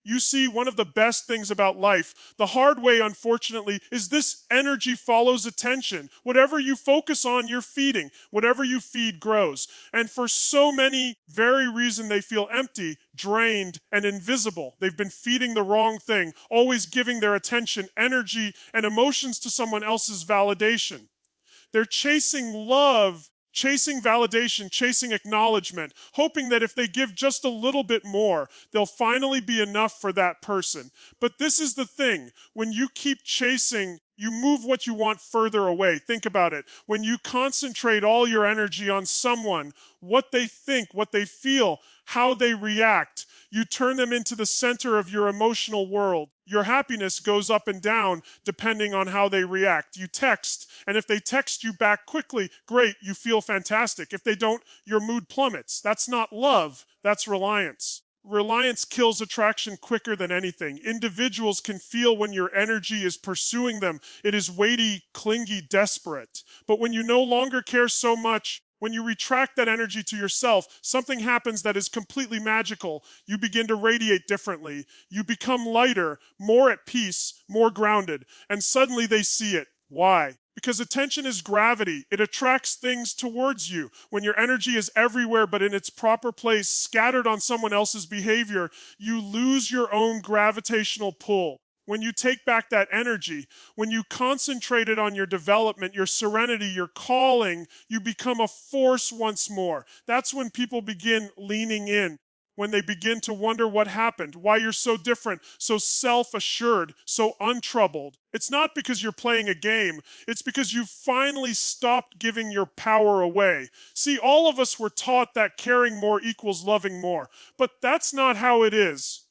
You see, one of the best things about life, the hard way, unfortunately, is this energy follows attention. Whatever you focus on, you're feeding. Whatever you feed grows. And for so many, very reason they feel empty, drained, and invisible. They've been feeding the wrong thing, always giving their attention, energy, and emotions to someone else's validation. They're chasing love, chasing validation, chasing acknowledgement, hoping that if they give just a little bit more, they'll finally be enough for that person. But this is the thing. When you keep chasing, you move what you want further away. Think about it. When you concentrate all your energy on someone, what they think, what they feel, how they react, you turn them into the center of your emotional world. Your happiness goes up and down depending on how they react. You text, and if they text you back quickly, great, you feel fantastic. If they don't, your mood plummets. That's not love, that's reliance. Reliance kills attraction quicker than anything. Individuals can feel when your energy is pursuing them. It is weighty, clingy, desperate. But when you no longer care so much, when you retract that energy to yourself, something happens that is completely magical. You begin to radiate differently. You become lighter, more at peace, more grounded. And suddenly they see it. Why? Because attention is gravity. It attracts things towards you. When your energy is everywhere but in its proper place, scattered on someone else's behavior, you lose your own gravitational pull. When you take back that energy, when you concentrate it on your development, your serenity, your calling, you become a force once more. That's when people begin leaning in, when they begin to wonder what happened, why you're so different, so self-assured, so untroubled. It's not because you're playing a game. It's because you finally stopped giving your power away. See, all of us were taught that caring more equals loving more, but that's not how it is.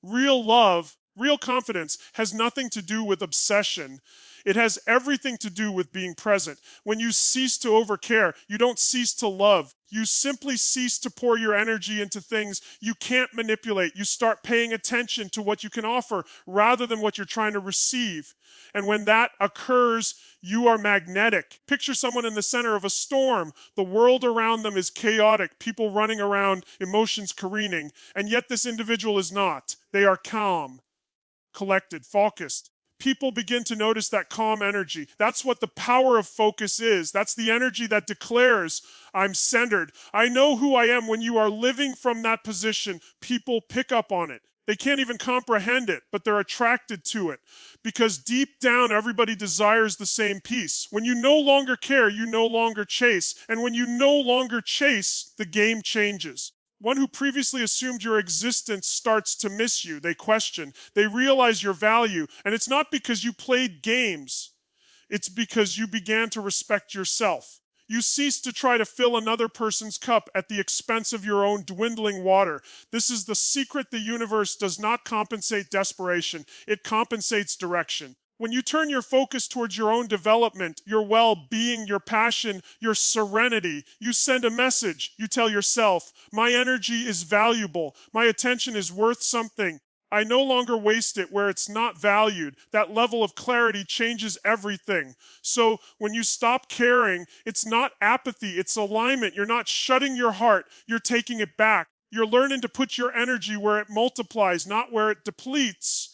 Real love, real confidence has nothing to do with obsession. It has everything to do with being present. When you cease to overcare, you don't cease to love. You simply cease to pour your energy into things you can't manipulate. You start paying attention to what you can offer rather than what you're trying to receive. And when that occurs, you are magnetic. Picture someone in the center of a storm. The world around them is chaotic, people running around, emotions careening. And yet this individual is not. They are calm, collected, focused. People begin to notice that calm energy. That's what the power of focus is. That's the energy that declares, I'm centered. I know who I am. When you are living from that position, people pick up on it. They can't even comprehend it, but they're attracted to it. Because deep down, everybody desires the same peace. When you no longer care, you no longer chase. And when you no longer chase, the game changes. One who previously assumed your existence starts to miss you. They question. They realize your value. And it's not because you played games. It's because you began to respect yourself. You cease to try to fill another person's cup at the expense of your own dwindling water. This is the secret. The universe does not compensate desperation. It compensates direction. When you turn your focus towards your own development, your well-being, your passion, your serenity, you send a message. You tell yourself, my energy is valuable. My attention is worth something. I no longer waste it where it's not valued. That level of clarity changes everything. So when you stop caring, it's not apathy, it's alignment. You're not shutting your heart, you're taking it back. You're learning to put your energy where it multiplies, not where it depletes.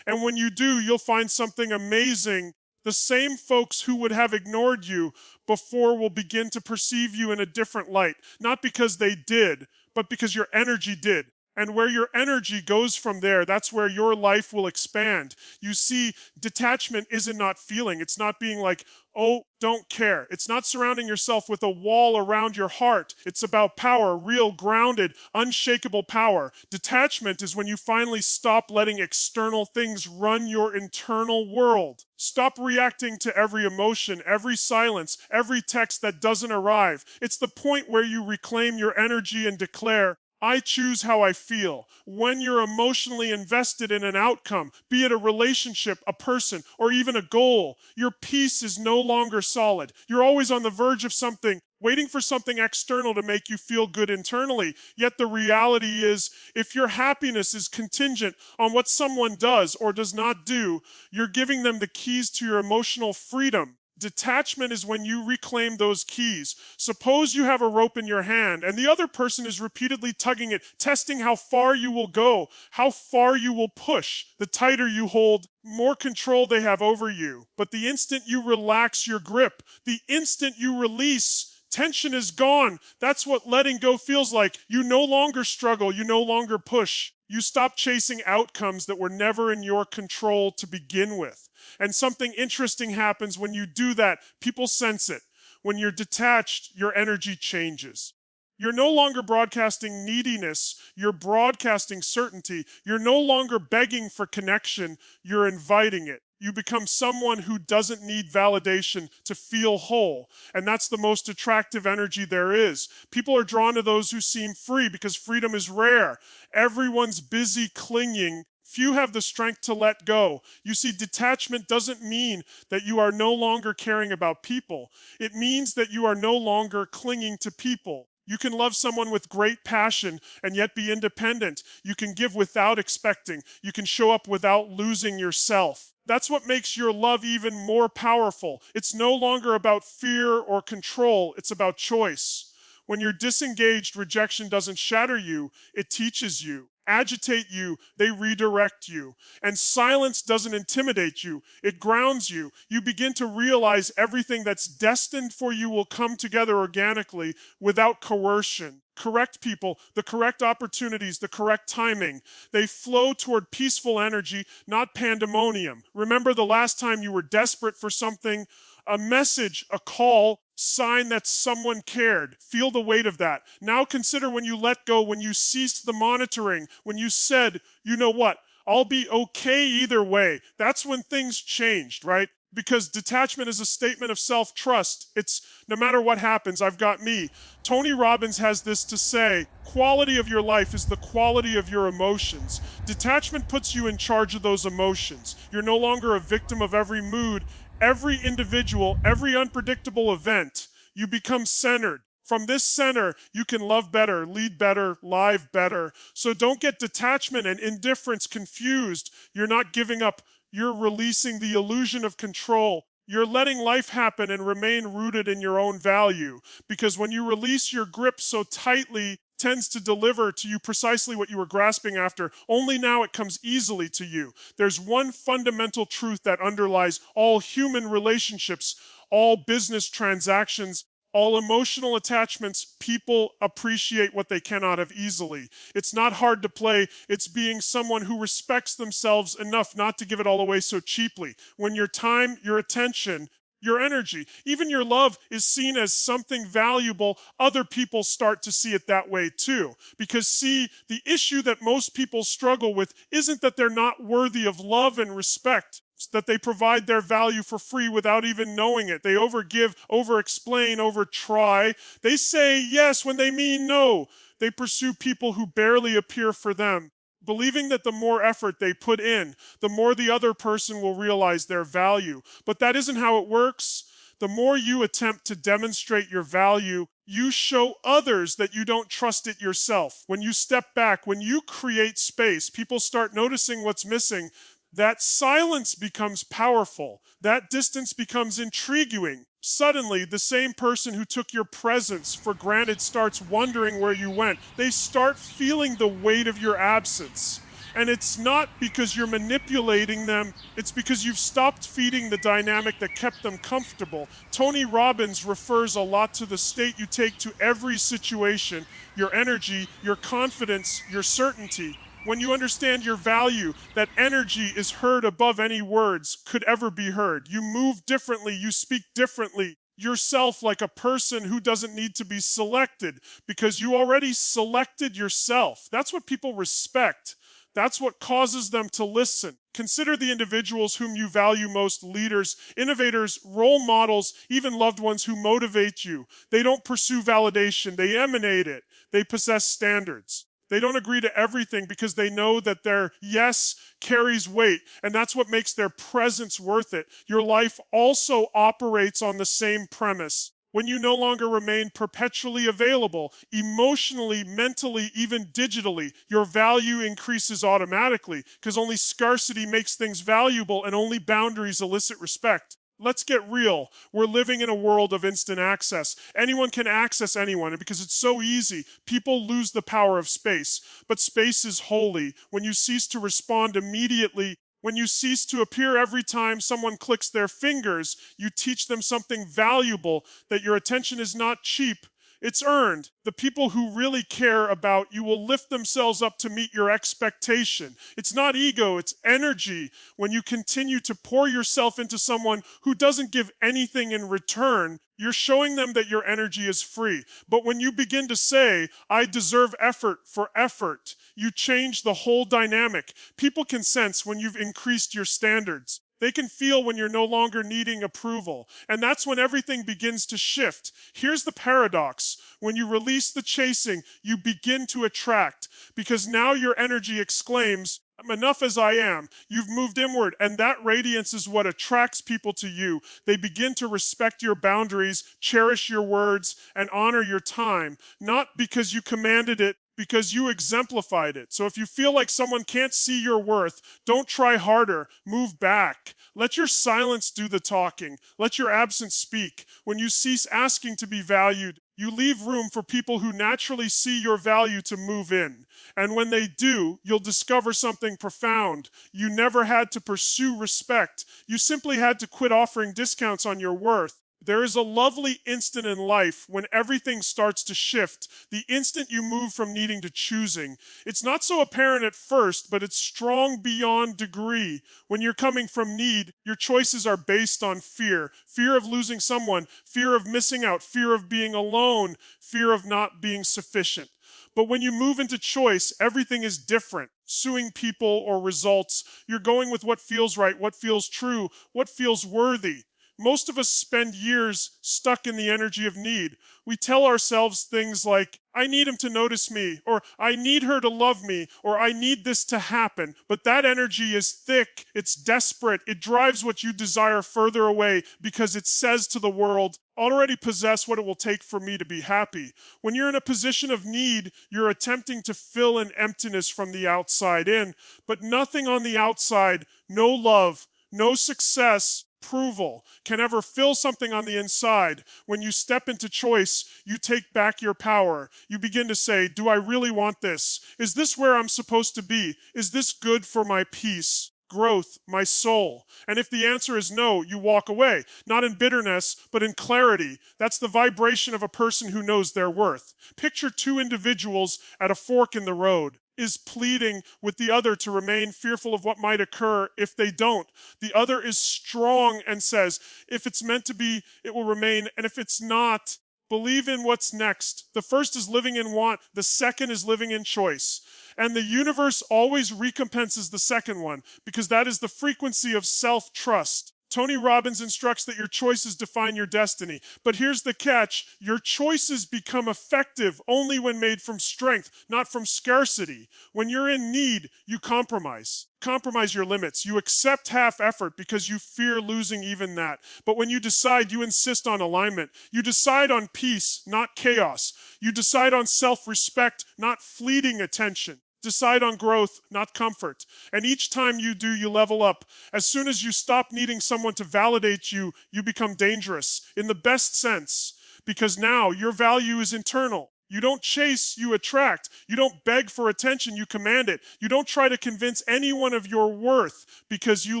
And when you do, you'll find something amazing. The same folks who would have ignored you before will begin to perceive you in a different light. Not because they did, but because your energy did. And where your energy goes from there, that's where your life will expand. You see, detachment isn't not feeling. It's not being like, oh, don't care. It's not surrounding yourself with a wall around your heart. It's about power, real, grounded, unshakable power. Detachment is when you finally stop letting external things run your internal world. Stop reacting to every emotion, every silence, every text that doesn't arrive. It's the point where you reclaim your energy and declare, I choose how I feel. When you're emotionally invested in an outcome, be it a relationship, a person, or even a goal, your peace is no longer solid. You're always on the verge of something, waiting for something external to make you feel good internally. Yet the reality is, if your happiness is contingent on what someone does or does not do, you're giving them the keys to your emotional freedom. Detachment is when you reclaim those keys. Suppose you have a rope in your hand and the other person is repeatedly tugging it, testing how far you will go, how far you will push. The tighter you hold, more control they have over you. But the instant you relax your grip, the instant you release, tension is gone. That's what letting go feels like. You no longer struggle. You no longer push. You stop chasing outcomes that were never in your control to begin with. And something interesting happens when you do that. People sense it. When you're detached, your energy changes. You're no longer broadcasting neediness. You're broadcasting certainty. You're no longer begging for connection. You're inviting it. You become someone who doesn't need validation to feel whole. And that's the most attractive energy there is. People are drawn to those who seem free because freedom is rare. Everyone's busy clinging. Few have the strength to let go. You see, detachment doesn't mean that you are no longer caring about people. It means that you are no longer clinging to people. You can love someone with great passion and yet be independent. You can give without expecting. You can show up without losing yourself. That's what makes your love even more powerful. It's no longer about fear or control. It's about choice. When you're disengaged, rejection doesn't shatter you. It teaches you. Agitate you, they redirect you. And silence doesn't intimidate you, it grounds you. You begin to realize everything that's destined for you will come together organically without coercion. Correct people, the correct opportunities, the correct timing. They flow toward peaceful energy, not pandemonium. Remember the last time you were desperate for something? A message, a call, sign that someone cared. Feel the weight of that. Now consider when you let go, when you ceased the monitoring, when you said, you know what, I'll be okay either way. That's when things changed, right? Because detachment is a statement of self-trust. It's no matter what happens, I've got me. Tony Robbins has this to say, quality of your life is the quality of your emotions. Detachment puts you in charge of those emotions. You're no longer a victim of every mood, every individual, every unpredictable event. You become centered. From this center, you can love better, lead better, live better. So don't get detachment and indifference confused. You're not giving up. You're releasing the illusion of control. You're letting life happen and remain rooted in your own value. Because when you release your grip so tightly, tends to deliver to you precisely what you were grasping after. Only now it comes easily to you. There's one fundamental truth that underlies all human relationships, all business transactions, all emotional attachments. People appreciate what they cannot have easily. It's not hard to play. It's being someone who respects themselves enough not to give it all away so cheaply. When your time, your attention, your energy, even your love is seen as something valuable, other people start to see it that way too. Because see, the issue that most people struggle with isn't that they're not worthy of love and respect, it's that they provide their value for free without even knowing it. They overgive, over-explain, over-try. They say yes when they mean no. They pursue people who barely appear for them, believing that the more effort they put in, the more the other person will realize their value. But that isn't how it works. The more you attempt to demonstrate your value, you show others that you don't trust it yourself. When you step back, when you create space, people start noticing what's missing. That silence becomes powerful. That distance becomes intriguing. Suddenly, the same person who took your presence for granted starts wondering where you went. They start feeling the weight of your absence. And it's not because you're manipulating them, it's because you've stopped feeding the dynamic that kept them comfortable. Tony Robbins refers a lot to the state you take to every situation, your energy, your confidence, your certainty. When you understand your value, that energy is heard above any words could ever be heard. You move differently, you speak differently. Yourself like a person who doesn't need to be selected because you already selected yourself. That's what people respect. That's what causes them to listen. Consider the individuals whom you value most, leaders, innovators, role models, even loved ones who motivate you. They don't pursue validation, they emanate it. They possess standards. They don't agree to everything because they know that their yes carries weight, and that's what makes their presence worth it. Your life also operates on the same premise. When you no longer remain perpetually available, emotionally, mentally, even digitally, your value increases automatically because only scarcity makes things valuable and only boundaries elicit respect. Let's get real. We're living in a world of instant access. Anyone can access anyone, and because it's so easy, people lose the power of space. But space is holy. When you cease to respond immediately, when you cease to appear every time someone clicks their fingers, you teach them something valuable, that your attention is not cheap. It's earned. The people who really care about you will lift themselves up to meet your expectation. It's not ego, it's energy. When you continue to pour yourself into someone who doesn't give anything in return, you're showing them that your energy is free. But when you begin to say, I deserve effort for effort, you change the whole dynamic. People can sense when you've increased your standards. They can feel when you're no longer needing approval. And that's when everything begins to shift. Here's the paradox. When you release the chasing, you begin to attract, because now your energy exclaims, I'm enough as I am. You've moved inward, and that radiance is what attracts people to you. They begin to respect your boundaries, cherish your words, and honor your time, not because you commanded it, because you exemplified it. So if you feel like someone can't see your worth, don't try harder. Move back. Let your silence do the talking. Let your absence speak. When you cease asking to be valued, you leave room for people who naturally see your value to move in. And when they do, you'll discover something profound. You never had to pursue respect. You simply had to quit offering discounts on your worth. There is a lovely instant in life when everything starts to shift, the instant you move from needing to choosing. It's not so apparent at first, but it's strong beyond degree. When you're coming from need, your choices are based on fear. Fear of losing someone, fear of missing out, fear of being alone, fear of not being sufficient. But when you move into choice, everything is different. Suing people or results, you're going with what feels right, what feels true, what feels worthy. Most of us spend years stuck in the energy of need. We tell ourselves things like, I need him to notice me, or I need her to love me, or I need this to happen. But that energy is thick, it's desperate, it drives what you desire further away because it says to the world, already possess what it will take for me to be happy. When you're in a position of need, you're attempting to fill an emptiness from the outside in, but nothing on the outside, no love, no success, approval can ever fill something on the inside. When you step into choice, you take back your power. You begin to say, do I really want this? Is this where I'm supposed to be? Is this good for my peace, growth, my soul? And if the answer is no, you walk away, not in bitterness, but in clarity. That's the vibration of a person who knows their worth. Picture two individuals at a fork in the road. Is pleading with the other to remain, fearful of what might occur if they don't. The other is strong and says, if it's meant to be, it will remain, and if it's not, believe in what's next. The first is living in want, the second is living in choice. And the universe always recompenses the second one, because that is the frequency of self-trust. Tony Robbins instructs that your choices define your destiny. But here's the catch. Your choices become effective only when made from strength, not from scarcity. When you're in need, you compromise. Compromise your limits. You accept half effort because you fear losing even that. But when you decide, you insist on alignment. You decide on peace, not chaos. You decide on self-respect, not fleeting attention. Decide on growth, not comfort. And each time you do, you level up. As soon as you stop needing someone to validate you, you become dangerous, in the best sense, because now your value is internal. You don't chase, you attract. You don't beg for attention, you command it. You don't try to convince anyone of your worth because you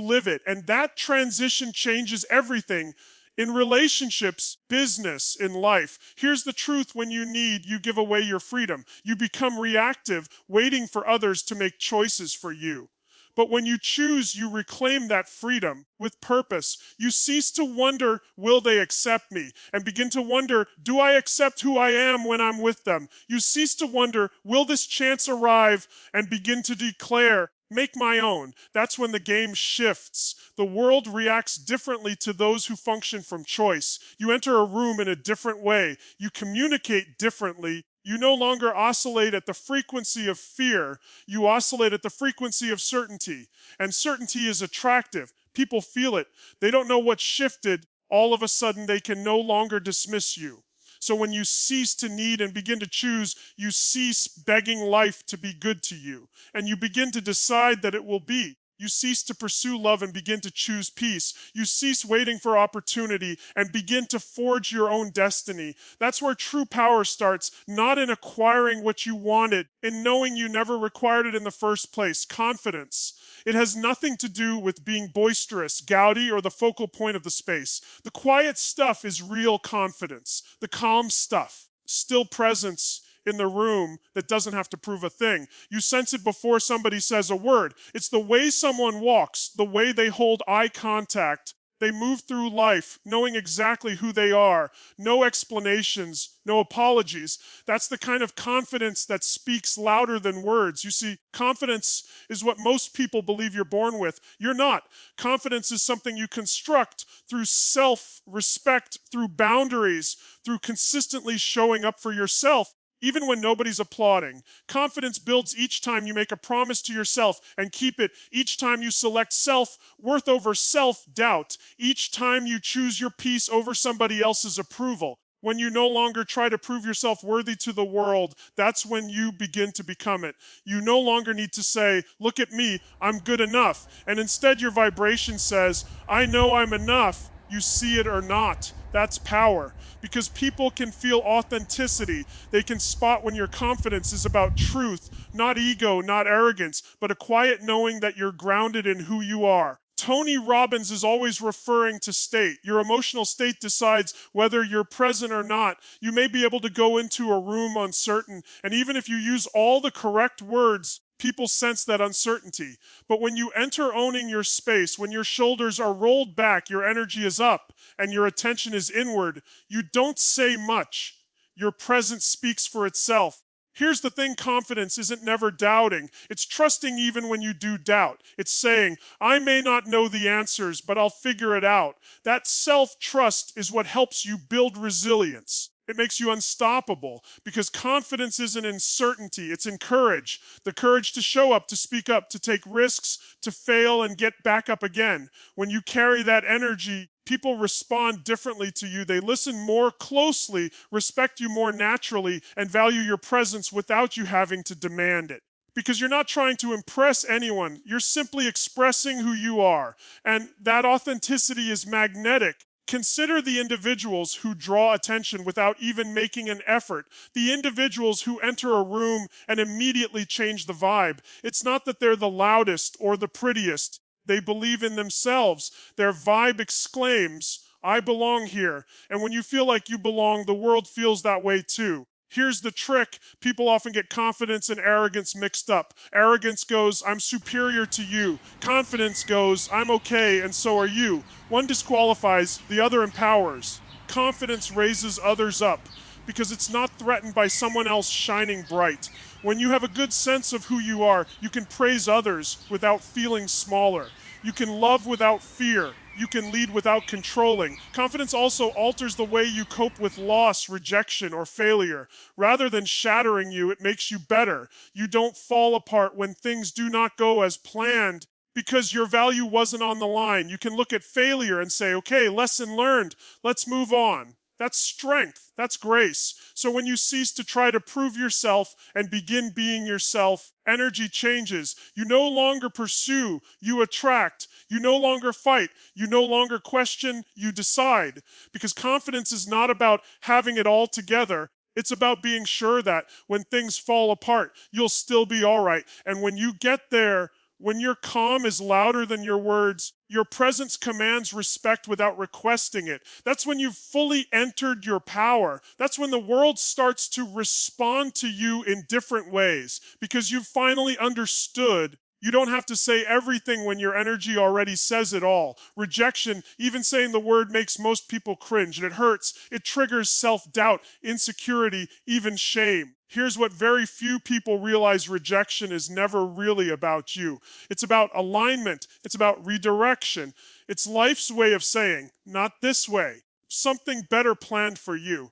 live it. And that transition changes everything. In relationships, business, in life. Here's the truth. When you need, you give away your freedom. You become reactive, waiting for others to make choices for you. But when you choose, you reclaim that freedom with purpose. You cease to wonder, will they accept me? And begin to wonder, do I accept who I am when I'm with them? You cease to wonder, will this chance arrive? And begin to declare, make my own. That's when the game shifts. The world reacts differently to those who function from choice. You enter a room in a different way. You communicate differently. You no longer oscillate at the frequency of fear. You oscillate at the frequency of certainty. And certainty is attractive. People feel it. They don't know what shifted. All of a sudden, they can no longer dismiss you. So when you cease to need and begin to choose, you cease begging life to be good to you. And you begin to decide that it will be. You cease to pursue love and begin to choose peace. You cease waiting for opportunity and begin to forge your own destiny. That's where true power starts, not in acquiring what you wanted, in knowing you never required it in the first place. Confidence. It has nothing to do with being boisterous, gouty, or the focal point of the space. The quiet stuff is real confidence. The calm stuff, still presence in the room that doesn't have to prove a thing. You sense it before somebody says a word. It's the way someone walks, the way they hold eye contact. They move through life knowing exactly who they are. No explanations, no apologies. That's the kind of confidence that speaks louder than words. You see, confidence is what most people believe you're born with. You're not. Confidence is something you construct through self-respect, through boundaries, through consistently showing up for yourself, even when nobody's applauding. Confidence builds each time you make a promise to yourself and keep it. Each time you select self-worth over self-doubt. Each time you choose your peace over somebody else's approval. When you no longer try to prove yourself worthy to the world, that's when you begin to become it. You no longer need to say, look at me, I'm good enough. And instead your vibration says, I know I'm enough. You see it or not. That's power. Because people can feel authenticity. They can spot when your confidence is about truth, not ego, not arrogance, but a quiet knowing that you're grounded in who you are. Tony Robbins is always referring to state. Your emotional state decides whether you're present or not. You may be able to go into a room uncertain, and even if you use all the correct words, people sense that uncertainty. But when you enter owning your space, when your shoulders are rolled back, your energy is up, and your attention is inward, you don't say much. Your presence speaks for itself. Here's the thing, confidence isn't never doubting. It's trusting even when you do doubt. It's saying, I may not know the answers, but I'll figure it out. That self-trust is what helps you build resilience. It makes you unstoppable because confidence isn't in certainty, it's in courage. The courage to show up, to speak up, to take risks, to fail and get back up again. When you carry that energy, people respond differently to you. They listen more closely, respect you more naturally, and value your presence without you having to demand it. Because you're not trying to impress anyone. You're simply expressing who you are. And that authenticity is magnetic. Consider the individuals who draw attention without even making an effort. The individuals who enter a room and immediately change the vibe. It's not that they're the loudest or the prettiest. They believe in themselves. Their vibe exclaims, I belong here. And when you feel like you belong, the world feels that way too. Here's the trick. People often get confidence and arrogance mixed up. Arrogance goes, I'm superior to you. Confidence goes, I'm okay and so are you. One disqualifies, the other empowers. Confidence raises others up because it's not threatened by someone else shining bright. When you have a good sense of who you are, you can praise others without feeling smaller. You can love without fear. You can lead without controlling. Confidence also alters the way you cope with loss, rejection, or failure. Rather than shattering you, it makes you better. You don't fall apart when things do not go as planned because your value wasn't on the line. You can look at failure and say, okay, lesson learned. Let's move on. That's strength. That's grace. So when you cease to try to prove yourself and begin being yourself, energy changes. You no longer pursue, you attract. You no longer fight. You no longer question, you decide. Because confidence is not about having it all together. It's about being sure that when things fall apart, you'll still be all right. And when you get there, when your calm is louder than your words, your presence commands respect without requesting it. That's when you've fully entered your power. That's when the world starts to respond to you in different ways because you've finally understood. You don't have to say everything when your energy already says it all. Rejection, even saying the word, makes most people cringe, and it hurts. It triggers self-doubt, insecurity, even shame. Here's what very few people realize: rejection is never really about you. It's about alignment. It's about redirection. It's life's way of saying, not this way. Something better planned for you.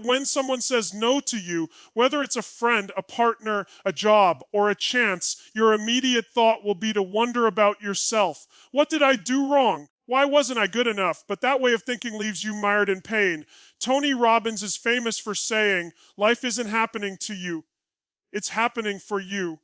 When someone says no to you, whether it's a friend, a partner, a job, or a chance, your immediate thought will be to wonder about yourself. What did I do wrong? Why wasn't I good enough? But that way of thinking leaves you mired in pain. Tony Robbins is famous for saying, life isn't happening to you. It's happening for you.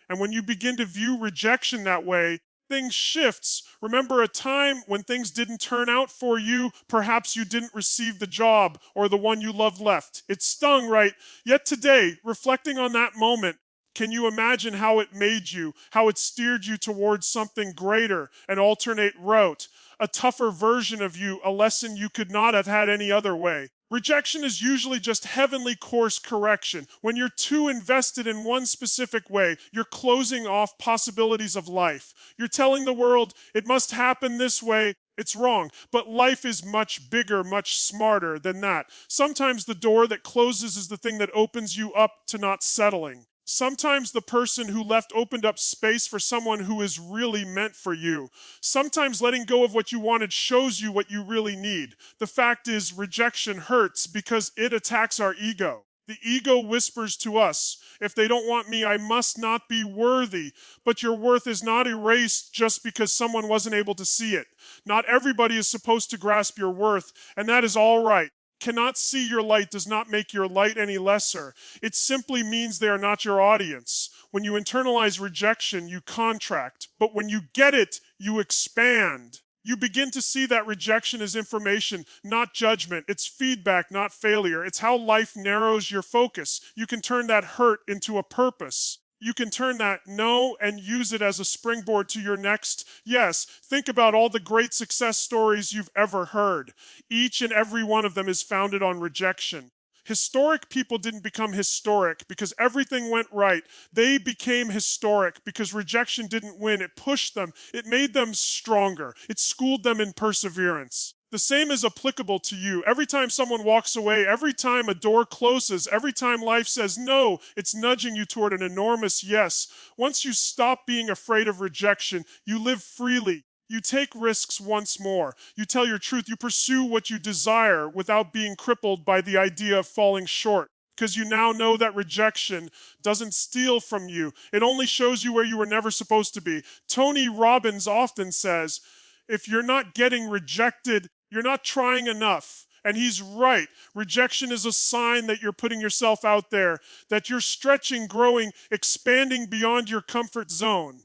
And when you begin to view rejection that way, things shifts. Remember a time when things didn't turn out for you. Perhaps you didn't receive the job or the one you loved left. It stung, right? Yet today, reflecting on that moment, can you imagine how it made you, how it steered you towards something greater, an alternate route, a tougher version of you, a lesson you could not have had any other way? Rejection is usually just heavenly course correction. When you're too invested in one specific way, you're closing off possibilities of life. You're telling the world, it must happen this way. It's wrong. But life is much bigger, much smarter than that. Sometimes the door that closes is the thing that opens you up to not settling. Sometimes the person who left opened up space for someone who is really meant for you. Sometimes letting go of what you wanted shows you what you really need. The fact is, rejection hurts because it attacks our ego. The ego whispers to us, if they don't want me, I must not be worthy. But your worth is not erased just because someone wasn't able to see it. Not everybody is supposed to grasp your worth, and that is all right. Cannot see your light does not make your light any lesser. It simply means they are not your audience. When you internalize rejection, you contract. But when you get it, you expand. You begin to see that rejection is information, not judgment. It's feedback, not failure. It's how life narrows your focus. You can turn that hurt into a purpose. You can turn that no and use it as a springboard to your next yes. Think about all the great success stories you've ever heard. Each and every one of them is founded on rejection. Historic people didn't become historic because everything went right. They became historic because rejection didn't win. It pushed them. It made them stronger. It schooled them in perseverance. The same is applicable to you. Every time someone walks away, every time a door closes, every time life says no, it's nudging you toward an enormous yes. Once you stop being afraid of rejection, you live freely. You take risks once more. You tell your truth. You pursue what you desire without being crippled by the idea of falling short. Because you now know that rejection doesn't steal from you. It only shows you where you were never supposed to be. Tony Robbins often says, if you're not getting rejected, you're not trying enough. And he's right. Rejection is a sign that you're putting yourself out there, that you're stretching, growing, expanding beyond your comfort zone.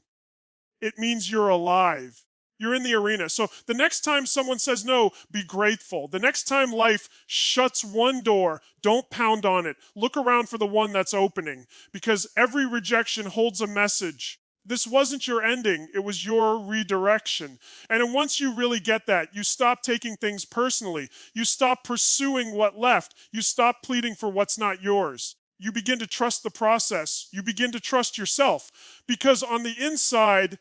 It means you're alive. You're in the arena. So the next time someone says no, be grateful. The next time life shuts one door, don't pound on it. Look around for the one that's opening, because every rejection holds a message. This wasn't your ending, it was your redirection. And then once you really get that, you stop taking things personally. You stop pursuing what left. You stop pleading for what's not yours. You begin to trust the process. You begin to trust yourself. Because on the inside,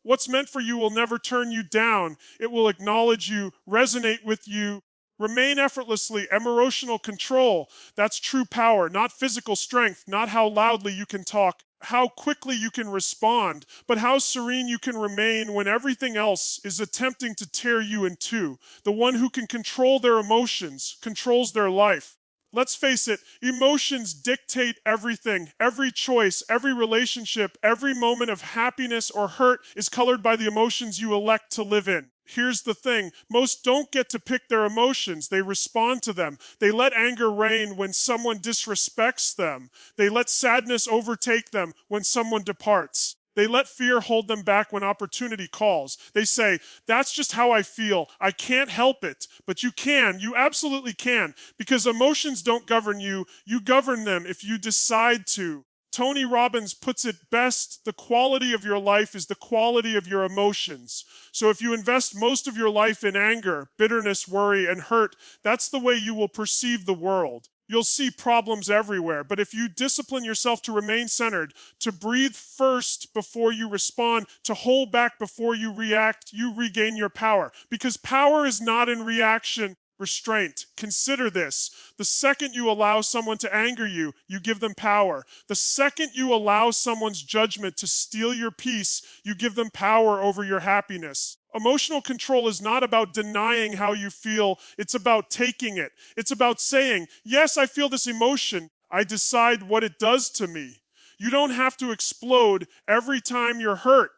what's meant for you will never turn you down. It will acknowledge you, resonate with you, remain effortlessly, emotional control. That's true power, not physical strength, not how loudly you can talk, how quickly you can respond, but how serene you can remain when everything else is attempting to tear you in two. The one who can control their emotions controls their life. Let's face it, emotions dictate everything. Every choice, every relationship, every moment of happiness or hurt is colored by the emotions you elect to live in. Here's the thing. Most don't get to pick their emotions. They respond to them. They let anger reign when someone disrespects them. They let sadness overtake them when someone departs. They let fear hold them back when opportunity calls. They say, that's just how I feel. I can't help it. But you can. You absolutely can. Because emotions don't govern you. You govern them if you decide to. Tony Robbins puts it best, the quality of your life is the quality of your emotions. So if you invest most of your life in anger, bitterness, worry, and hurt, that's the way you will perceive the world. You'll see problems everywhere, but if you discipline yourself to remain centered, to breathe first before you respond, to hold back before you react, you regain your power. Because power is not in reaction, restraint. Consider this. The second you allow someone to anger you, you give them power. The second you allow someone's judgment to steal your peace, you give them power over your happiness. Emotional control is not about denying how you feel. It's about taking it. It's about saying, yes, I feel this emotion. I decide what it does to me. You don't have to explode every time you're hurt.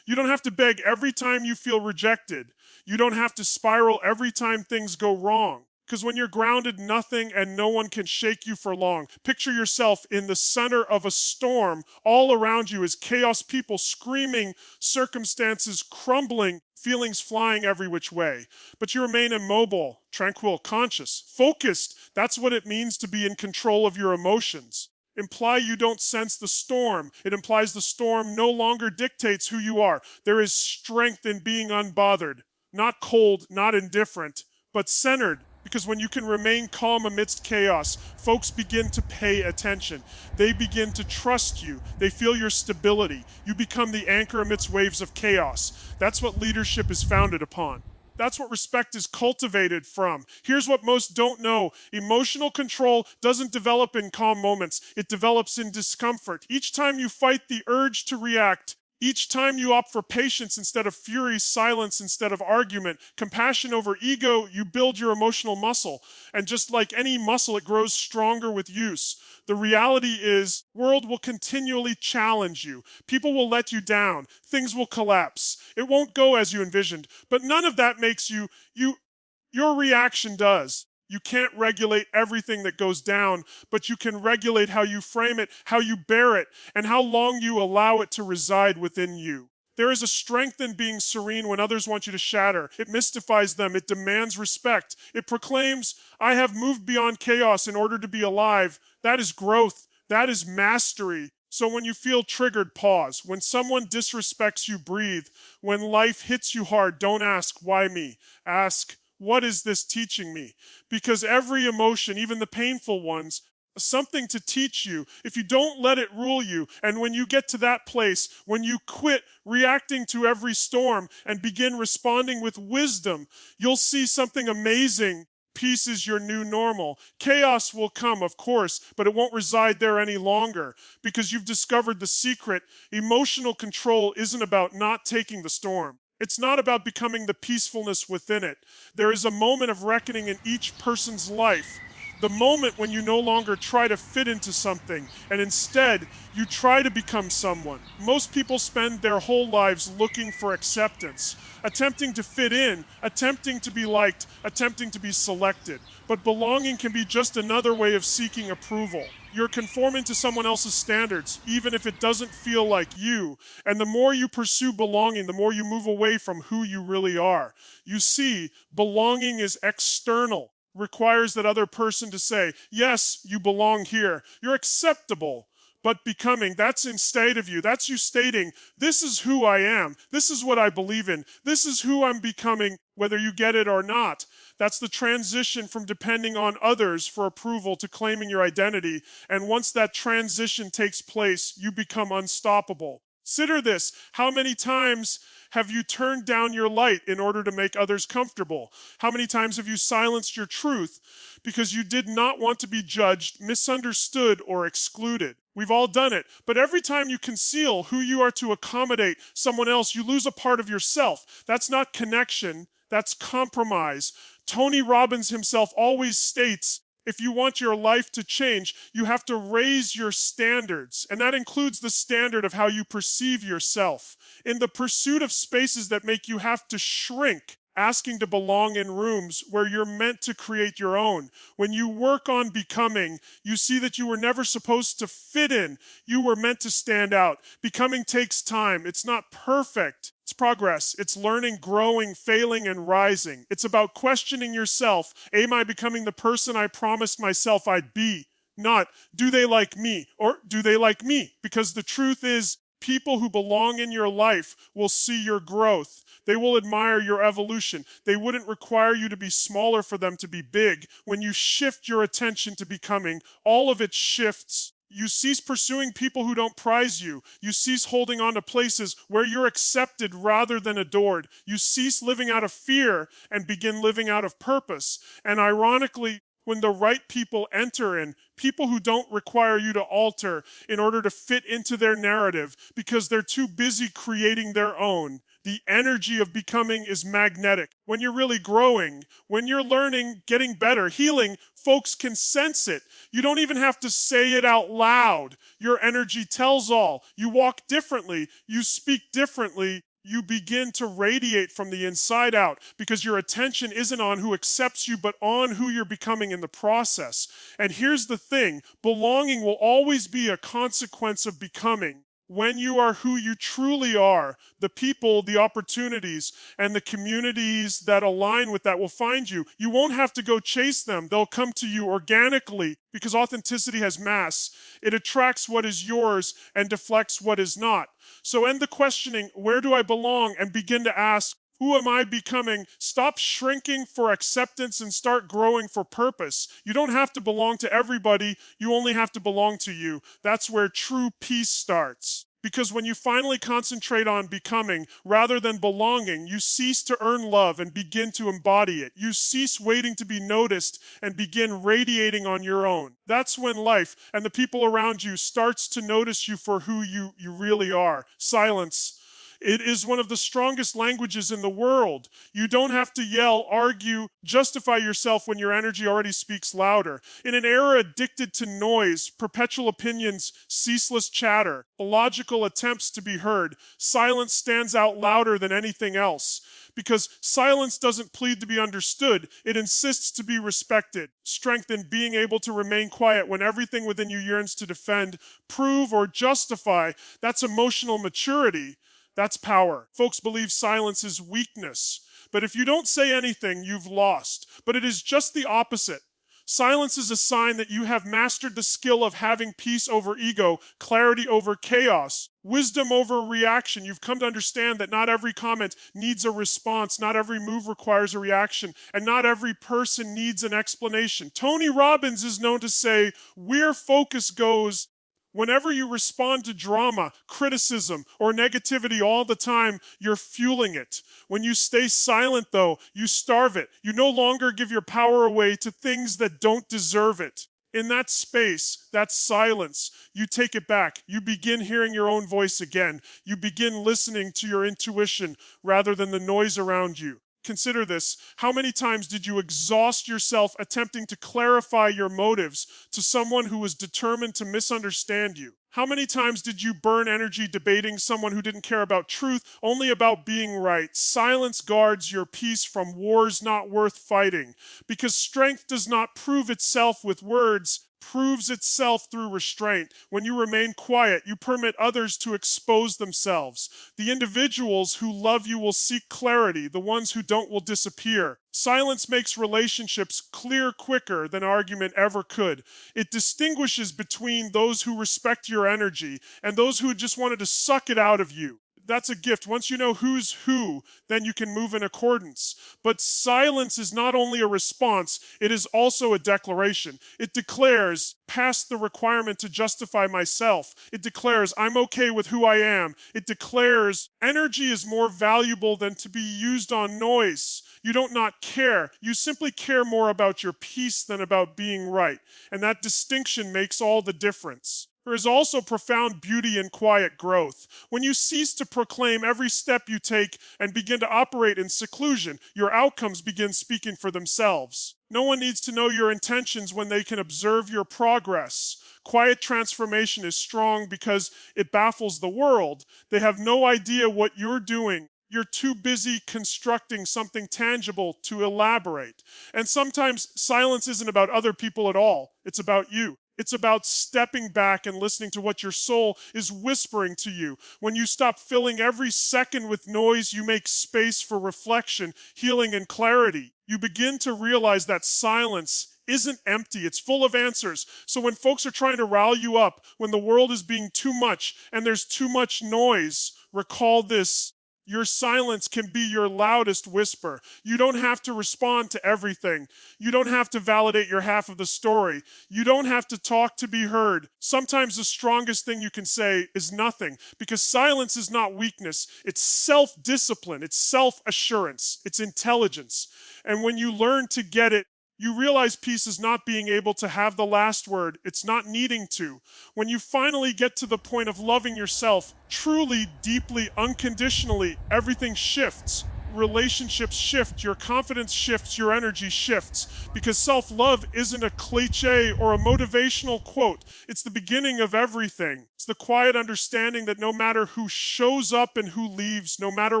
You don't have to beg every time you feel rejected. You don't have to spiral every time things go wrong. Because when you're grounded, nothing and no one can shake you for long. Picture yourself in the center of a storm. All around you is chaos, people screaming, circumstances crumbling, feelings flying every which way. But you remain immobile, tranquil, conscious, focused. That's what it means to be in control of your emotions. Imply you don't sense the storm. It implies the storm no longer dictates who you are. There is strength in being unbothered, not cold, not indifferent, but centered. Because when you can remain calm amidst chaos, folks begin to pay attention. They begin to trust you. They feel your stability. You become the anchor amidst waves of chaos. That's what leadership is founded upon. That's what respect is cultivated from. Here's what most don't know. Emotional control doesn't develop in calm moments. It develops in discomfort. Each time you fight the urge to react, each time you opt for patience instead of fury, silence instead of argument, compassion over ego, you build your emotional muscle. And just like any muscle, it grows stronger with use. The reality is, the world will continually challenge you. People will let you down. Things will collapse. It won't go as you envisioned. But none of that makes your reaction does. You can't regulate everything that goes down, but you can regulate how you frame it, how you bear it, and how long you allow it to reside within you. There is a strength in being serene when others want you to shatter. It mystifies them. It demands respect. It proclaims, I have moved beyond chaos in order to be alive. That is growth. That is mastery. So when you feel triggered, pause. When someone disrespects you, breathe. When life hits you hard, don't ask, why me? Ask, what is this teaching me? Because every emotion, even the painful ones, something to teach you. If you don't let it rule you, and when you get to that place, when you quit reacting to every storm and begin responding with wisdom, you'll see something amazing. Peace is your new normal. Chaos will come, of course, but it won't reside there any longer because you've discovered the secret. Emotional control isn't about not taking the storm. It's not about becoming the peacefulness within it. There is a moment of reckoning in each person's life. The moment when you no longer try to fit into something, and instead, you try to become someone. Most people spend their whole lives looking for acceptance, attempting to fit in, attempting to be liked, attempting to be selected. But belonging can be just another way of seeking approval. You're conforming to someone else's standards, even if it doesn't feel like you. And the more you pursue belonging, the more you move away from who you really are. You see, belonging is external. Requires that other person to say, yes, you belong here. You're acceptable. But becoming, that's instead of you. That's you stating, this is who I am. This is what I believe in. This is who I'm becoming, whether you get it or not. That's the transition from depending on others for approval to claiming your identity. And once that transition takes place, you become unstoppable. Consider this. How many times have you turned down your light in order to make others comfortable? How many times have you silenced your truth because you did not want to be judged, misunderstood, or excluded? We've all done it. But every time you conceal who you are to accommodate someone else, you lose a part of yourself. That's not connection. That's compromise. Tony Robbins himself always states, if you want your life to change, you have to raise your standards. And that includes the standard of how you perceive yourself. In the pursuit of spaces that make you have to shrink, asking to belong in rooms where you're meant to create your own. When you work on becoming, you see that you were never supposed to fit in. You were meant to stand out. Becoming takes time. It's not perfect. It's progress. It's learning, growing, failing, and rising. It's about questioning yourself. Am I becoming the person I promised myself I'd be? Not, do they like me? Or do they like me? Because the truth is, people who belong in your life will see your growth. They will admire your evolution. They wouldn't require you to be smaller for them to be big. When you shift your attention to becoming, all of it shifts. You cease pursuing people who don't prize you. You cease holding on to places where you're accepted rather than adored. You cease living out of fear and begin living out of purpose. And ironically, when the right people enter in, people who don't require you to alter in order to fit into their narrative because they're too busy creating their own. The energy of becoming is magnetic. When you're really growing, when you're learning, getting better, healing, folks can sense it. You don't even have to say it out loud. Your energy tells all. You walk differently. You speak differently. you begin to radiate from the inside out because your attention isn't on who accepts you, but on who you're becoming in the process. And here's the thing, belonging will always be a consequence of becoming. When you are who you truly are, the people, the opportunities, and the communities that align with that will find you. You won't have to go chase them. They'll come to you organically because authenticity has mass. It attracts what is yours and deflects what is not. So end the questioning, where do I belong? And begin to ask, who am I becoming? Stop shrinking for acceptance and start growing for purpose. You don't have to belong to everybody. You only have to belong to you. That's where true peace starts. Because when you finally concentrate on becoming rather than belonging, you cease to earn love and begin to embody it. You cease waiting to be noticed and begin radiating on your own. That's when life and the people around you starts to notice you for who you really are. Silence. It is one of the strongest languages in the world. You don't have to yell, argue, justify yourself when your energy already speaks louder. In an era addicted to noise, perpetual opinions, ceaseless chatter, illogical attempts to be heard, silence stands out louder than anything else. Because silence doesn't plead to be understood, it insists to be respected. Strength in being able to remain quiet when everything within you yearns to defend, prove, or justify. That's emotional maturity. That's power. Folks believe silence is weakness. But if you don't say anything, you've lost. But it is just the opposite. Silence is a sign that you have mastered the skill of having peace over ego, clarity over chaos, wisdom over reaction. You've come to understand that not every comment needs a response, not every move requires a reaction, and not every person needs an explanation. Tony Robbins is known to say, where focus goes, whenever you respond to drama, criticism, or negativity all the time, you're fueling it. When you stay silent, though, you starve it. You no longer give your power away to things that don't deserve it. In that space, that silence, you take it back. You begin hearing your own voice again. You begin listening to your intuition rather than the noise around you. Consider this. How many times did you exhaust yourself attempting to clarify your motives to someone who was determined to misunderstand you? How many times did you burn energy debating someone who didn't care about truth, only about being right? Silence guards your peace from wars not worth fighting, because strength does not prove itself with words, proves itself through restraint. When you remain quiet, you permit others to expose themselves. The individuals who love you will seek clarity. The ones who don't will disappear. Silence makes relationships clear quicker than argument ever could. It distinguishes between those who respect your energy and those who just wanted to suck it out of you. That's a gift. Once you know who's who, then you can move in accordance. But silence is not only a response, it is also a declaration. It declares, past the requirement to justify myself. It declares, I'm okay with who I am. It declares, energy is more valuable than to be used on noise. You don't not care. You simply care more about your peace than about being right. And that distinction makes all the difference. There is also profound beauty in quiet growth. When you cease to proclaim every step you take and begin to operate in seclusion, your outcomes begin speaking for themselves. No one needs to know your intentions when they can observe your progress. Quiet transformation is strong because it baffles the world. They have no idea what you're doing. You're too busy constructing something tangible to elaborate. And sometimes silence isn't about other people at all. It's about you. It's about stepping back and listening to what your soul is whispering to you. When you stop filling every second with noise, you make space for reflection, healing, and clarity. You begin to realize that silence isn't empty. It's full of answers. So when folks are trying to rile you up, when the world is being too much and there's too much noise, recall this. Your silence can be your loudest whisper. You don't have to respond to everything. You don't have to validate your half of the story. You don't have to talk to be heard. Sometimes the strongest thing you can say is nothing, because silence is not weakness. It's self-discipline. It's self-assurance. It's intelligence. And when you learn to get it, you realize peace is not being able to have the last word. It's not needing to. When you finally get to the point of loving yourself, truly, deeply, unconditionally, everything shifts. relationships shift, your confidence shifts, your energy shifts. Because self love isn't a cliche or a motivational quote, it's the beginning of everything. It's the quiet understanding that no matter who shows up and who leaves, no matter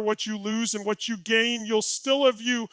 what you lose and what you gain, you'll still have you.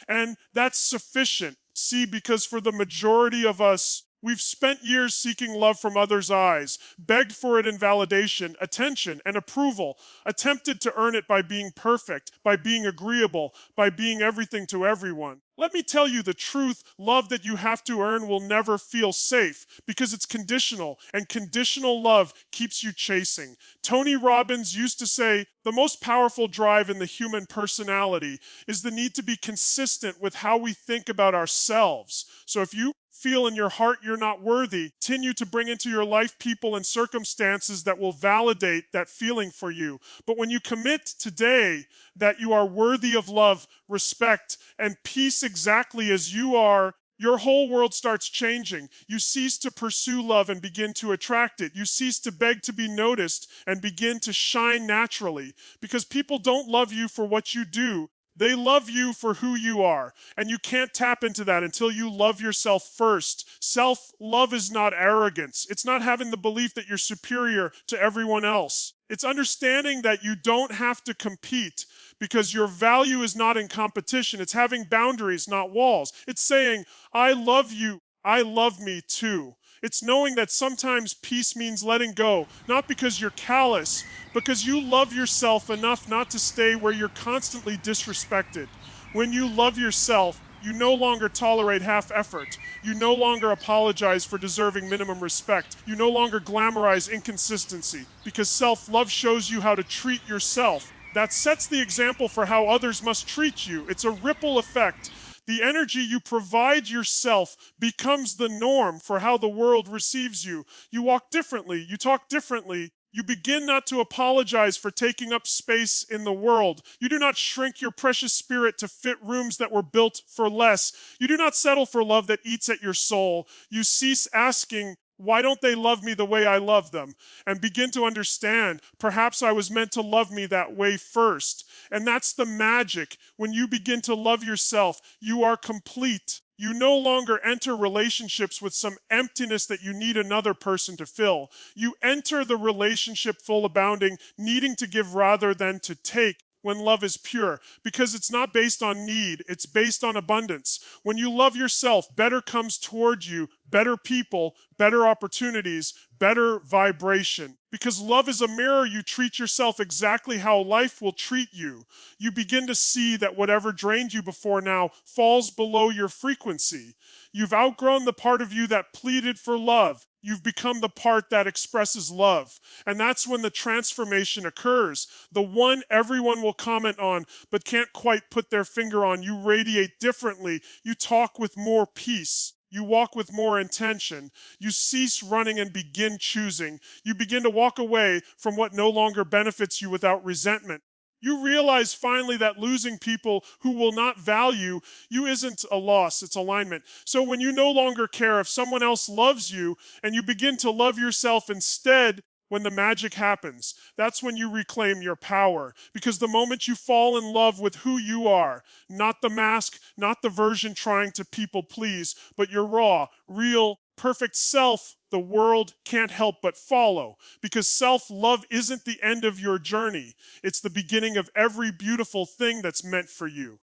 And that's sufficient. See, because for the majority of us, we've spent years seeking love from others' eyes, begged for it in validation, attention, and approval, attempted to earn it by being perfect, by being agreeable, by being everything to everyone. Let me tell you the truth, love that you have to earn will never feel safe because it's conditional, and conditional love keeps you chasing. Tony Robbins used to say, the most powerful drive in the human personality is the need to be consistent with how we think about ourselves. So if you feel in your heart you're not worthy, continue to bring into your life people and circumstances that will validate that feeling for you. But when you commit today that you are worthy of love, respect, and peace exactly as you are, your whole world starts changing. You cease to pursue love and begin to attract it. You cease to beg to be noticed and begin to shine naturally. Because people don't love you for what you do. They love you for who you are. And you can't tap into that until you love yourself first. Self-love is not arrogance. It's not having the belief that you're superior to everyone else. It's understanding that you don't have to compete because your value is not in competition. It's having boundaries, not walls. It's saying, I love you. I love me too. It's knowing that sometimes peace means letting go, not because you're callous, because you love yourself enough not to stay where you're constantly disrespected. When you love yourself, you no longer tolerate half effort. You no longer apologize for deserving minimum respect. You no longer glamorize inconsistency because self-love shows you how to treat yourself. That sets the example for how others must treat you. It's a ripple effect. The energy you provide yourself becomes the norm for how the world receives you. You walk differently. You talk differently. You begin not to apologize for taking up space in the world. You do not shrink your precious spirit to fit rooms that were built for less. You do not settle for love that eats at your soul. You cease asking, why don't they love me the way I love them? And begin to understand, perhaps I was meant to love me that way first. And that's the magic. When you begin to love yourself, you are complete. You no longer enter relationships with some emptiness that you need another person to fill. You enter the relationship full abounding, needing to give rather than to take. When love is pure, because it's not based on need, it's based on abundance. When you love yourself, better comes toward you, better people, better opportunities, better vibration. Because love is a mirror, you treat yourself exactly how life will treat you. You begin to see that whatever drained you before now falls below your frequency. You've outgrown the part of you that pleaded for love. You've become the part that expresses love. And that's when the transformation occurs. The one everyone will comment on, but can't quite put their finger on. You radiate differently. You talk with more peace. You walk with more intention. You cease running and begin choosing. You begin to walk away from what no longer benefits you without resentment. You realize finally that losing people who will not value you isn't a loss, it's alignment. So when you no longer care if someone else loves you and you begin to love yourself instead, when the magic happens, that's when you reclaim your power. Because the moment you fall in love with who you are, not the mask, not the version trying to people please, but your raw, real, perfect self, the world can't help but follow. Because self-love isn't the end of your journey. It's the beginning of every beautiful thing that's meant for you.